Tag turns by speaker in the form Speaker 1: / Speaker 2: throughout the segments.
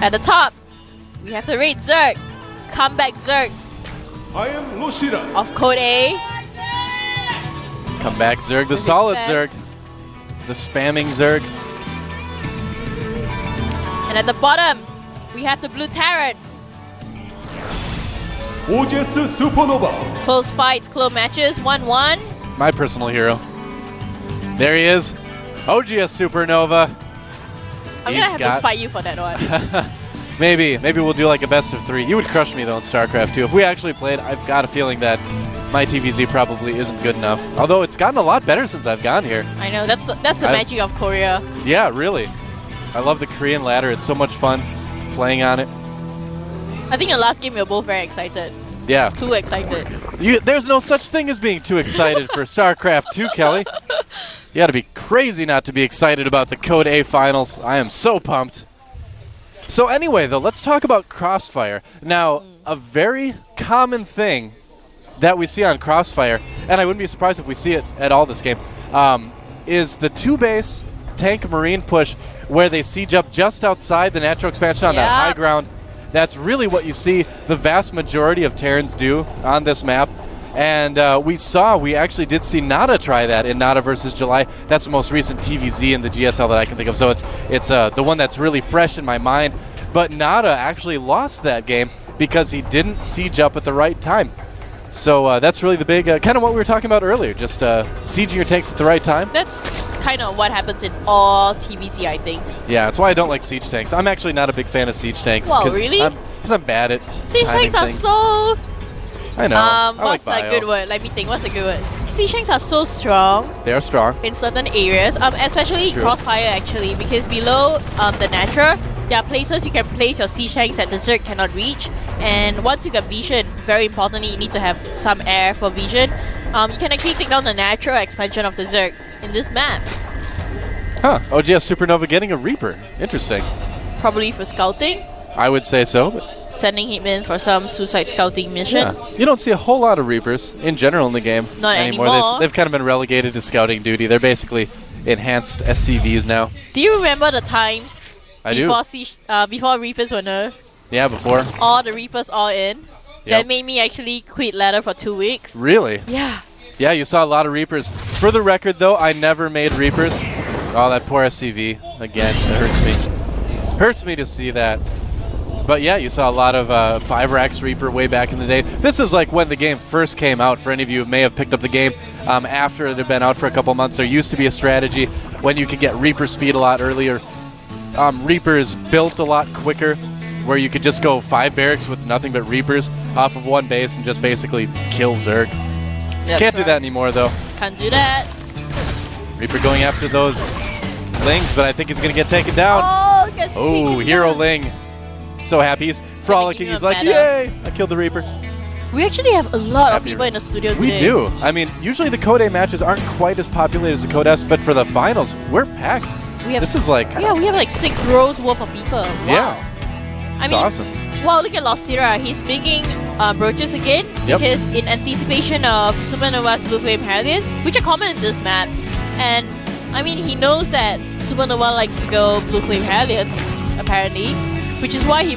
Speaker 1: At the top, we have the Raid Zerg. Comeback Zerg
Speaker 2: I am LosirA
Speaker 1: of Code A.
Speaker 3: Comeback Zerg, the
Speaker 1: With
Speaker 3: solid
Speaker 1: his
Speaker 3: Zerg,
Speaker 1: specs.
Speaker 3: the spamming Zerg.
Speaker 1: And at the bottom, we have the Blue Tyrant.
Speaker 2: OGS SuperNova
Speaker 1: Close fights, close matches, 1-1.
Speaker 3: My personal hero. There he is. OGS SuperNova.
Speaker 1: I'm
Speaker 3: He's
Speaker 1: gonna have
Speaker 3: got-
Speaker 1: to fight you for that one.
Speaker 3: Maybe we'll do like a best of 3. You would crush me though in StarCraft 2. If we actually played, I've got a feeling that my TVZ probably isn't good enough. Although it's gotten a lot better since I've gone here.
Speaker 1: I know, that's the magic of Korea.
Speaker 3: Yeah, really. I love the Korean ladder. It's so much fun playing on it.
Speaker 1: I think the last game we were both very excited.
Speaker 3: Yeah.
Speaker 1: Too excited.
Speaker 3: There's no such thing as being too excited for StarCraft 2, Kelly. You gotta be crazy not to be excited about the Code A finals. I am so pumped. So anyway, though, let's talk about Crossfire. Now, a very common thing that we see on Crossfire, and I wouldn't be surprised if we see it at all this game, is the 2-base tank marine push where they siege up just outside the natural expansion on that high ground. That's really what you see the vast majority of Terrans do on this map. And we actually did see Nada try that in Nada versus July. That's the most recent TVZ in the GSL that I can think of. So it's the one that's really fresh in my mind. But Nada actually lost that game because he didn't siege up at the right time. So that's really the big, kind of what we were talking about earlier, just sieging your tanks at the right time.
Speaker 1: That's kind of what happens in all TVZ, I think.
Speaker 3: Yeah, that's why I don't like siege tanks. I'm actually not a big fan of siege tanks.
Speaker 1: Well, really?
Speaker 3: Because I'm bad at
Speaker 1: Siege
Speaker 3: timing
Speaker 1: tanks are
Speaker 3: things.
Speaker 1: so...
Speaker 3: I know. I
Speaker 1: what's
Speaker 3: like
Speaker 1: a
Speaker 3: bio.
Speaker 1: good word? Let me think. What's a good word? Siege tanks are so strong
Speaker 3: They are strong.
Speaker 1: in certain areas, especially
Speaker 3: True.
Speaker 1: Crossfire actually, because below the Natra, there are places you can place your siege tanks that the Zerg cannot reach. And once you get vision, very importantly, you need to have some air for vision. You can actually take down the natural expansion of the Zerg in this map,
Speaker 3: Huh. OGS SuperNova getting a Reaper. Interesting.
Speaker 1: probably for scouting,
Speaker 3: I would say so. But
Speaker 1: sending him in for some suicide scouting mission.
Speaker 3: yeah. You don't see a whole lot of Reapers in general in the game
Speaker 1: Not
Speaker 3: anymore.
Speaker 1: anymore.
Speaker 3: They've kind of been relegated to scouting duty. They're basically enhanced SCVs now.
Speaker 1: Do you remember the times
Speaker 3: I do.
Speaker 1: before Reapers were nerfed?
Speaker 3: Yeah, before.
Speaker 1: All the Reapers all in.
Speaker 3: Yep.
Speaker 1: That made me actually quit ladder for 2 weeks.
Speaker 3: Really?
Speaker 1: Yeah.
Speaker 3: Yeah, you saw a lot of Reapers. For the record, though, I never made Reapers. Oh, that poor SCV. Again, it hurts me. Hurts me to see that. But yeah, you saw a lot of 5-Rax Reaper way back in the day. This is like when the game first came out. For any of you who may have picked up the game after it had been out for a couple months, there used to be a strategy when you could get Reaper speed a lot earlier. Reapers built a lot quicker, where you could just go 5 barracks with nothing but Reapers off of one base and just basically kill Zerg.
Speaker 1: That's
Speaker 3: Can't do
Speaker 1: right.
Speaker 3: that anymore, though.
Speaker 1: Can't do that.
Speaker 3: Reaper going after those Lings, but I think he's going to get taken down.
Speaker 1: Oh, gets
Speaker 3: Oh,
Speaker 1: taken
Speaker 3: Hero
Speaker 1: down.
Speaker 3: Ling. So happy. He's frolicking.
Speaker 1: you
Speaker 3: He's
Speaker 1: a
Speaker 3: like,
Speaker 1: meta.
Speaker 3: yay, I killed the Reaper.
Speaker 1: We actually have a lot of
Speaker 3: Happy
Speaker 1: people in the studio
Speaker 3: We
Speaker 1: today.
Speaker 3: do. I mean, usually the Code A matches aren't quite as populated as the Code S, but for the finals, we're packed.
Speaker 1: We have
Speaker 3: This is like...
Speaker 1: we have like 6 rows worth of people. Wow.
Speaker 3: Yeah.
Speaker 1: I
Speaker 3: It's
Speaker 1: mean,
Speaker 3: awesome.
Speaker 1: wow, look at LosirA. He's making brooches again
Speaker 3: Yep.
Speaker 1: because in anticipation of SuperNova's Blue Flame Harriers, which are common in this map. And I mean, he knows that SuperNova likes to go Blue Flame Harriers, apparently, which is why he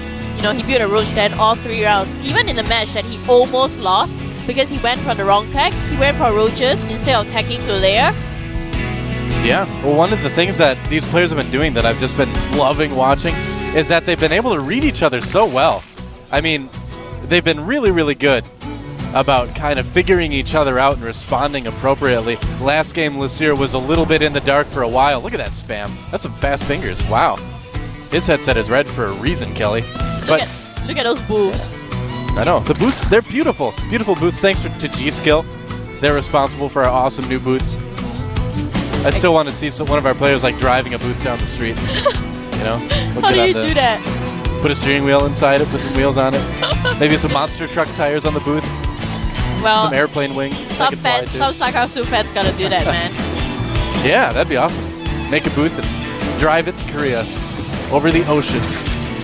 Speaker 1: built a roach tent all 3 rounds. Even in the match that he almost lost because he went for the wrong tech, he went for roaches instead of tacking to a layer.
Speaker 3: Yeah. Well, one of the things that these players have been doing that I've just been loving watching is that they've been able to read each other so well. I mean, they've been really, really good about kind of figuring each other out and responding appropriately. Last game, LosirA was a little bit in the dark for a while. Look at that spam. That's some fast fingers. Wow. His headset is red for a reason, Kelly.
Speaker 1: Look at those boosts.
Speaker 3: I know. The boosts, they're beautiful. Beautiful boots. Thanks to G-Skill. They're responsible for our awesome new boots. I still want to see one of our players like driving a booth down the street. You know?
Speaker 1: How do you do that?
Speaker 3: Put a steering wheel inside it, put some wheels on it. Maybe some monster truck tires on the booth.
Speaker 1: Well,
Speaker 3: Some airplane wings. that
Speaker 1: some
Speaker 3: can fly,
Speaker 1: fans,
Speaker 3: too.
Speaker 1: some StarCraft 2 fans gotta do that, man.
Speaker 3: Yeah, that'd be awesome. Make a booth and drive it to Korea. Over the ocean.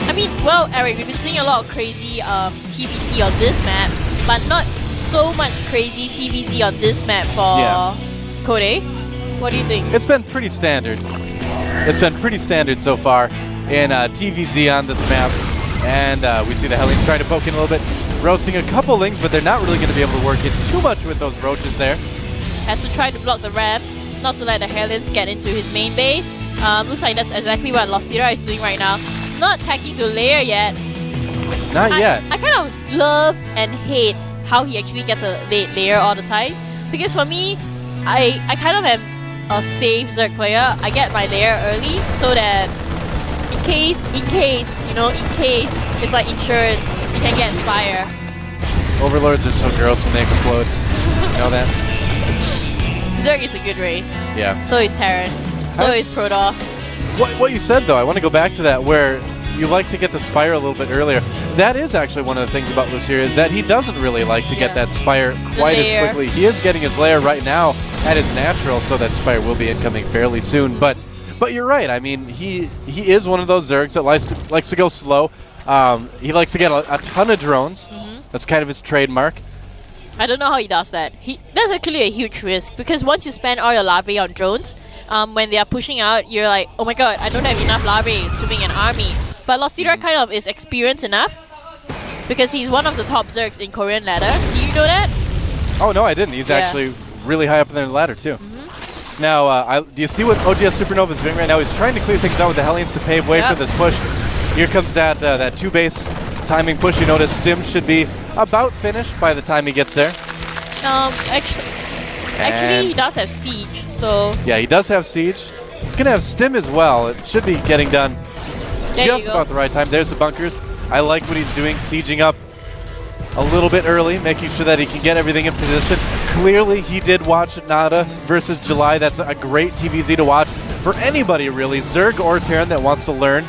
Speaker 1: I mean, well, Eric, we've been seeing a lot of crazy TVZ on this map, but not so much crazy TVZ on this map for Code A. What do you think?
Speaker 3: It's been pretty standard. It's been pretty standard so far. in TVZ on this map. And we see the Hellions trying to poke in a little bit, roasting a couple Lings, but they're not really going to be able to work in too much with those roaches there.
Speaker 1: Has to try to block the ramp, not to let the Hellions get into his main base. Looks like that's exactly what LosirA is doing right now. Not attacking the layer yet.
Speaker 3: Not yet.
Speaker 1: I kind of love and hate how he actually gets a late layer all the time. Because for me, I kind of am a safe Zerg player. I get my layer early so that in case, it's like insurance, you can get Spire.
Speaker 3: Overlords are so gross when they explode. You know that?
Speaker 1: Zerg is a good race.
Speaker 3: Yeah.
Speaker 1: So is Terran. So is Protoss.
Speaker 3: What you said, though, I want to go back to that, where you like to get the Spire a little bit earlier. That is actually one of the things about LosirA, is that he doesn't really like to get that Spire quite as quickly. He is getting his lair right now at his natural, so that Spire will be incoming fairly soon. But you're right. I mean, he is one of those Zergs that likes to go slow. He likes to get a ton of drones. That's kind of his trademark.
Speaker 1: I don't know how he does that. That's actually a huge risk, because once you spend all your larvae on drones, when they are pushing out, you're like, oh my god, I don't have enough larvae to make an army. But LosirA kind of is experienced enough, because he's one of the top Zergs in Korean ladder. Do you know that?
Speaker 3: Oh, no, I didn't. He's actually really high up in the ladder, too. Now, do you see what ODS SuperNova is doing right now? He's trying to clear things out with the Hellions to pave way for this push. Here comes that 2-base timing push. You notice Stim should be about finished by the time he gets there.
Speaker 1: Actually, he does have Siege, so...
Speaker 3: Yeah, he does have Siege. He's going to have Stim as well. It should be getting done just about the right time. There's the bunkers. I like what he's doing, sieging up a little bit early, making sure that he can get everything in position. Clearly, he did watch Nada versus July. That's a great TVZ to watch for anybody, really, Zerg or Terran, that wants to learn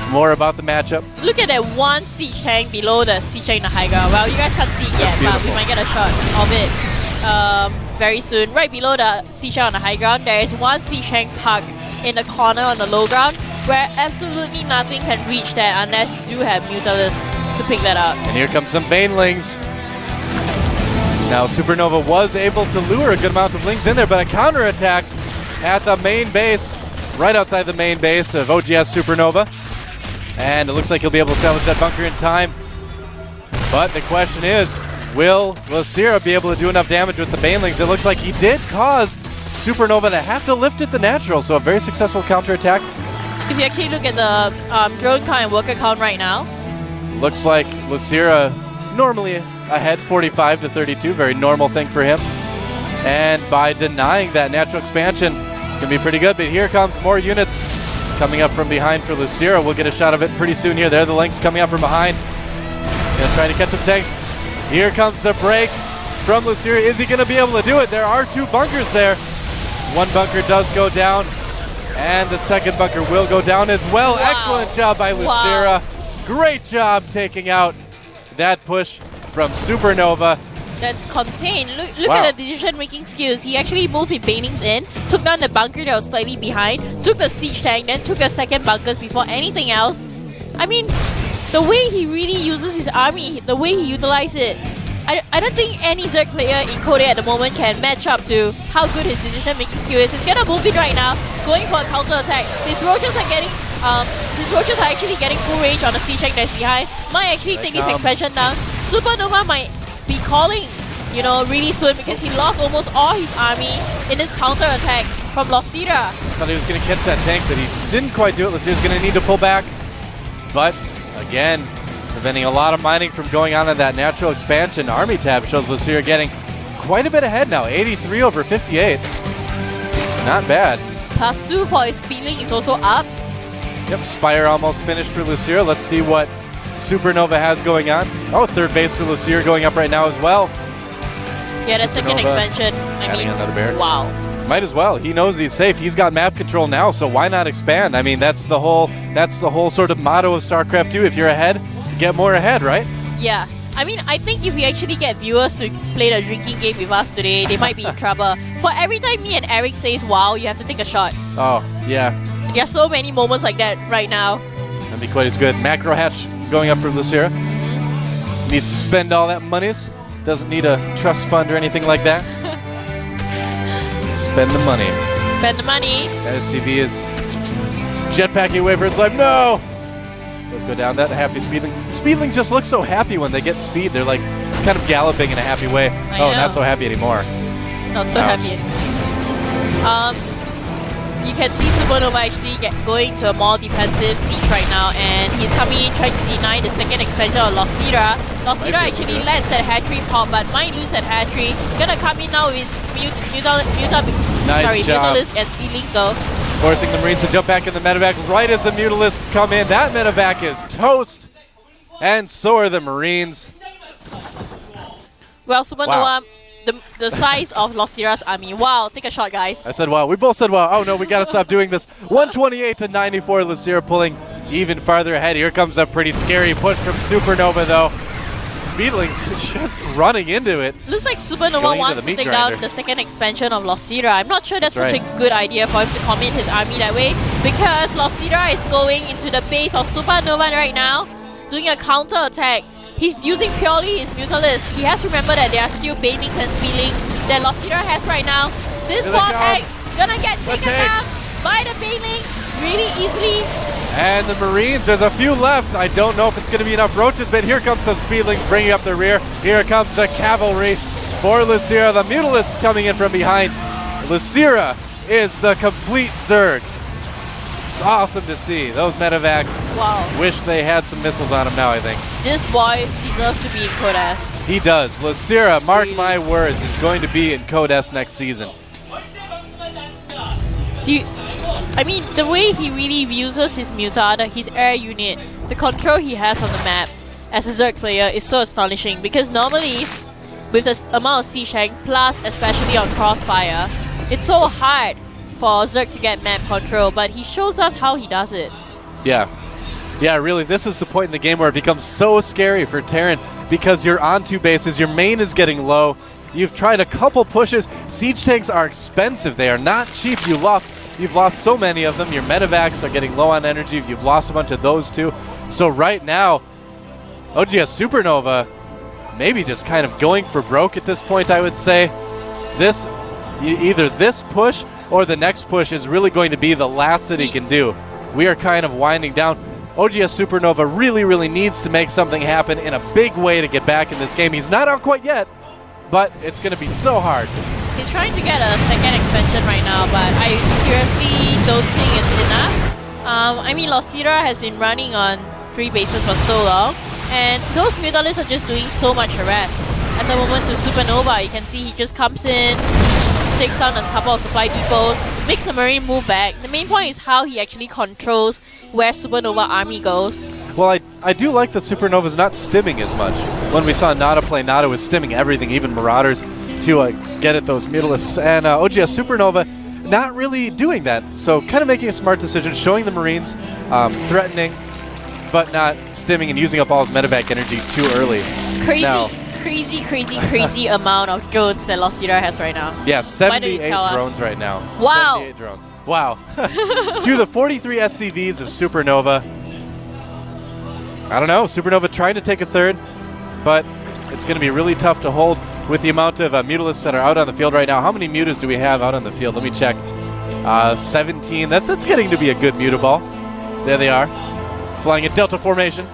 Speaker 3: more about the matchup.
Speaker 1: Look at that one siege tank below the siege tank in the high ground. Well, you guys can't see it yet, but we might get a shot of it very soon. Right below the siege tank on the high ground, there is one siege tank parked in the corner on the low ground, where absolutely nothing can reach that unless you do have Mutalisk to pick that up.
Speaker 3: And here comes some Banelings. Now SuperNova was able to lure a good amount of Lings in there, but a counterattack at the main base, right outside the main base of OGS SuperNova. And it looks like he'll be able to salvage that bunker in time. But the question is, will LosirA be able to do enough damage with the Banelings? It looks like he did cause SuperNova to have to lift it to natural, so a very successful counterattack.
Speaker 1: If you actually look at the drone count and worker count right now,
Speaker 3: looks like LosirA normally ahead, 45 to 32, very normal thing for him. And by denying that natural expansion, it's going to be pretty good. But here comes more units coming up from behind for LosirA. We'll get a shot of it pretty soon here. There, the Lynx coming up from behind. Trying to catch some tanks. Here comes the break from LosirA. Is he going to be able to do it? There are two bunkers there. One bunker does go down, and the second bunker will go down as well.
Speaker 1: Wow.
Speaker 3: Excellent job by LosirA. Great job taking out that push from SuperNova.
Speaker 1: That contain. Look at the decision-making skills. He actually moved his Banelings in, took down the bunker that was slightly behind, took the siege tank, then took the second bunkers before anything else. I mean, the way he really uses his army, the way he utilizes it, I don't think any Zerg player in Code A at the moment can match up to how good his decision-making skill is. He's gonna move it right now, going for a counter-attack. His roaches are actually getting full range on the siege tank that's behind. Might actually take his expansion down. SuperNova might be calling, really soon, because he lost almost all his army in this counter-attack from LosirA.
Speaker 3: Thought he was going to catch that tank, but he didn't quite do it. LosirA's going to need to pull back. But, again, preventing a lot of mining from going on in that natural expansion. Army tab shows LosirA getting quite a bit ahead now, 83 over 58. Not bad.
Speaker 1: +2 for his speedling is also up.
Speaker 3: Yep, Spire almost finished for LosirA. Let's see what SuperNova has going on. Oh, third base for LosirA going up right now as well.
Speaker 1: Yeah, the second expansion. I mean,
Speaker 3: another barracks.
Speaker 1: Wow.
Speaker 3: Might as well. He knows he's safe. He's got map control now, so why not expand? I mean, that's the whole sort of motto of StarCraft 2. If you're ahead, get more ahead, right?
Speaker 1: Yeah. I mean, I think if we actually get viewers to play the drinking game with us today, they might be in trouble. For every time me and Eric says wow, you have to take a shot.
Speaker 3: Oh, yeah.
Speaker 1: There are so many moments like that right now.
Speaker 3: That'd be quite as good. Macro hatch going up for LosirA. Needs to spend all that monies. Doesn't need a trust fund or anything like that. Spend the money.
Speaker 1: Spend the money.
Speaker 3: SCV is jetpacking away for his life. No! Let's go down that happy Speedling. Speedlings just look so happy when they get speed. They're like kind of galloping in a happy way.
Speaker 1: I know.
Speaker 3: Not so happy anymore.
Speaker 1: Not so
Speaker 3: Ouch.
Speaker 1: happy. You can see SuperNova actually going to a more defensive siege right now, and he's coming in trying to deny the second expansion of LosirA. LosirA actually lets that hatchery pop, but might lose that hatchery. Gonna come in now with Mutalisk and Speedlings though.
Speaker 3: Forcing the Marines to jump back in the medevac right as the Mutalisks come in. That medevac is toast, and so are the Marines.
Speaker 1: Well, SuperNova, the size of LosirA's army. Wow, take a shot, guys.
Speaker 3: I said wow. We both said wow. Oh no, we gotta stop doing this. 128 to 94. LosirA pulling even farther ahead. Here comes a pretty scary push from SuperNova though. Speedlings just running into it.
Speaker 1: Looks like SuperNova wants to take down the second expansion of LosirA. I'm not sure that's such a good idea for him to commit his army that way, because LosirA is going into the base of SuperNova right now, doing a counter attack. He's using purely his Mutalisk. He has to remember that there are still Banelings and Speedlings that LosirA has right now. This Vortex gonna get taken down by the Banelings really easily.
Speaker 3: And the Marines, there's a few left. I don't know if it's going to be enough roaches, but here comes some Speedlings bringing up the rear. Here comes the cavalry for LosirA. The Mutalisk coming in from behind. LosirA is the complete Zerg. It's awesome to see. Those medevacs,
Speaker 1: wow.
Speaker 3: Wish they had some missiles on him now, I think.
Speaker 1: This boy deserves to be in Code S.
Speaker 3: He does. LosirA, mark my words, is going to be in Code S next season.
Speaker 1: I mean, the way he really uses his Mutad, his air unit, the control he has on the map as a Zerg player is so astonishing, because normally, with the amount of siege tank, plus especially on Crossfire, it's so hard for Zerg to get map control, but he shows us how he does it.
Speaker 3: Yeah. Yeah, really, this is the point in the game where it becomes so scary for Terran, because you're on two bases, your main is getting low, you've tried a couple pushes, siege tanks are expensive, they are not cheap, you've lost so many of them, your medevacs are getting low on energy, you've lost a bunch of those too. So right now, OGS SuperNova maybe just kind of going for broke at this point, I would say. Either this push or the next push is really going to be the last that he can do. We are kind of winding down. OGS SuperNova really, really needs to make something happen in a big way to get back in this game. He's not out quite yet, but it's going to be so hard.
Speaker 1: He's trying to get a second expansion right now, but I seriously don't think it's enough. I mean, LosirA has been running on 3 bases for so long, and those Mutalisks are just doing so much harass. At the moment to SuperNova, you can see he just comes in, takes down a couple of supply depots, makes a Marine move back. The main point is how he actually controls where SuperNova army goes.
Speaker 3: Well, I do like that SuperNova's not stimming as much. When we saw Nada play, Nada was stimming everything, even Marauders, to get at those Mutalisks. And OGS SuperNova not really doing that. So kind of making a smart decision, showing the Marines, threatening, but not stimming and using up all his medevac energy too early.
Speaker 1: Crazy amount of drones that LosirA has right now.
Speaker 3: Yeah, 78 drones right now.
Speaker 1: Wow.
Speaker 3: 78 drones. Wow. To the 43 SCVs of SuperNova. I don't know, SuperNova trying to take a third, but it's going to be really tough to hold with the amount of Mutalisks that are out on the field right now. How many Mutas do we have out on the field? Let me check. 17. That's getting to be a good Muta ball. There they are, flying in Delta formation.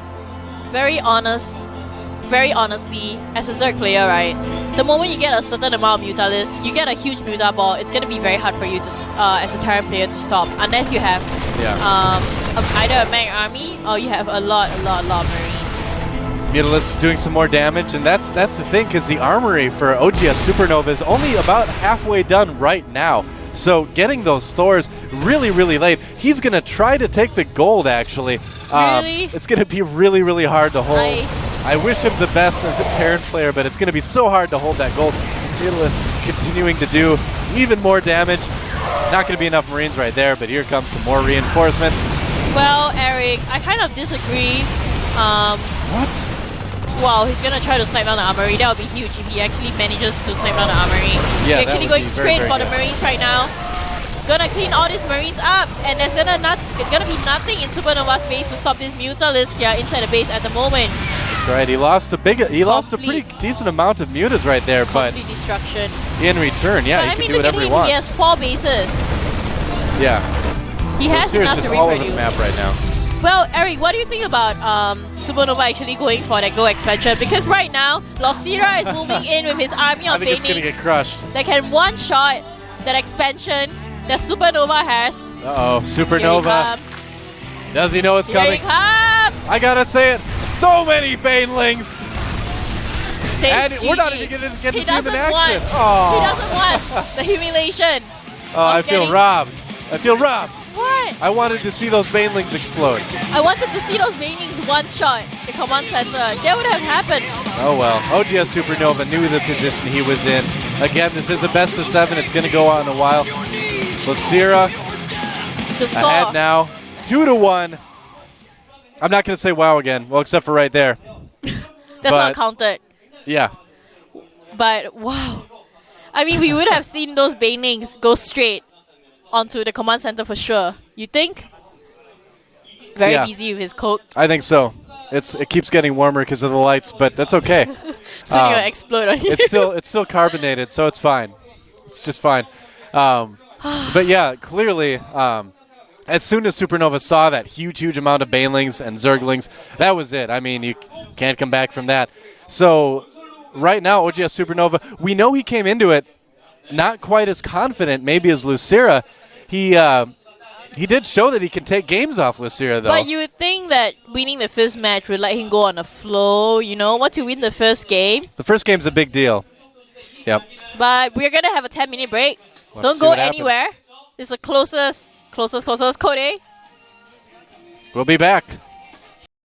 Speaker 1: Very honestly, as a Zerg player, right, the moment you get a certain amount of Mutalisk, you get a huge Muta ball, it's going to be very hard for you to, as a Terran player, to stop, unless you have either a Mag army or you have a lot of Marines.
Speaker 3: Mutalisks doing some more damage, and that's the thing, because the armory for OGS SuperNova is only about halfway done right now. So getting those Thors really, really late. He's going to try to take the gold, actually.
Speaker 1: Really?
Speaker 3: It's going to be really, really hard to hold. I wish him the best as a Terran player, but it's going to be so hard to hold that gold. Mutalisks continuing to do even more damage. Not going to be enough Marines right there, but here comes some more reinforcements.
Speaker 1: Well, Eric, I kind of disagree.
Speaker 3: What?
Speaker 1: Wow, he's going to try to snipe down the armory. That would be huge if he actually manages to snipe down the armory.
Speaker 3: Yeah,
Speaker 1: he's actually going straight for the Marines right now. Gonna clean all these Marines up, and there's gonna be nothing in SuperNova's base to stop this Mutalisk here inside the base at the moment.
Speaker 3: That's right. He lost a pretty decent amount of Mutas right there, but
Speaker 1: destruction.
Speaker 3: In return, yeah, he can do whatever he wants.
Speaker 1: He has 4 bases.
Speaker 3: Yeah.
Speaker 1: He has
Speaker 3: LosirA's
Speaker 1: enough
Speaker 3: just
Speaker 1: to
Speaker 3: all over the
Speaker 1: reproduce.
Speaker 3: map right now.
Speaker 1: Well, Eric, what do you think about SuperNova actually going for that Go expansion? Because right now, LosirA is moving in with his army
Speaker 3: I
Speaker 1: of
Speaker 3: think it's going to
Speaker 1: Banings
Speaker 3: get crushed.
Speaker 1: that can one-shot that expansion that SuperNova has.
Speaker 3: Uh-oh,
Speaker 1: Here he
Speaker 3: SuperNova.
Speaker 1: comes.
Speaker 3: Does he know it's
Speaker 1: Here he
Speaker 3: coming?
Speaker 1: comes.
Speaker 3: I gotta say it. So many Banelings.
Speaker 1: Says
Speaker 3: And we're not
Speaker 1: GG.
Speaker 3: even going to get to
Speaker 1: He
Speaker 3: see him in
Speaker 1: doesn't want.
Speaker 3: action.
Speaker 1: He
Speaker 3: Oh,
Speaker 1: doesn't want the humiliation.
Speaker 3: I feel
Speaker 1: getting-
Speaker 3: robbed. I feel robbed.
Speaker 1: What?
Speaker 3: I wanted to see those Banelings explode.
Speaker 1: I wanted to see those Banings one-shot the command center. That would have happened.
Speaker 3: Oh well. OGS SuperNova knew the position he was in. Again, this is a best of 7. It's going to go on a while. LosirA
Speaker 1: The score.
Speaker 3: ahead now, 2-1. I'm not going to say wow again. Well, except for right there.
Speaker 1: That's not counted.
Speaker 3: Yeah.
Speaker 1: But wow. I mean, we would have seen those Banings go straight onto the command center for sure. You think? Very
Speaker 3: Yeah.
Speaker 1: busy with his coat.
Speaker 3: I think so. It keeps getting warmer because of the lights, but that's okay.
Speaker 1: Soon you'll explode on you.
Speaker 3: It's still carbonated, so it's fine. It's just fine. But yeah, clearly, as soon as SuperNova saw that huge amount of Banelings and Zerglings, that was it. I mean, you can't come back from that. So right now, OGS SuperNova, we know he came into it not quite as confident, maybe as LosirA. He did show that he can take games off LosirA, though.
Speaker 1: But you would think that winning the first match would let him go on a flow, you know, once you win the first game.
Speaker 3: The first game's a big deal. Yep.
Speaker 1: But we're going to have a 10-minute break.
Speaker 3: Let's
Speaker 1: Don't
Speaker 3: see
Speaker 1: go
Speaker 3: what happens.
Speaker 1: anywhere. This is the closest code.
Speaker 3: We'll be back.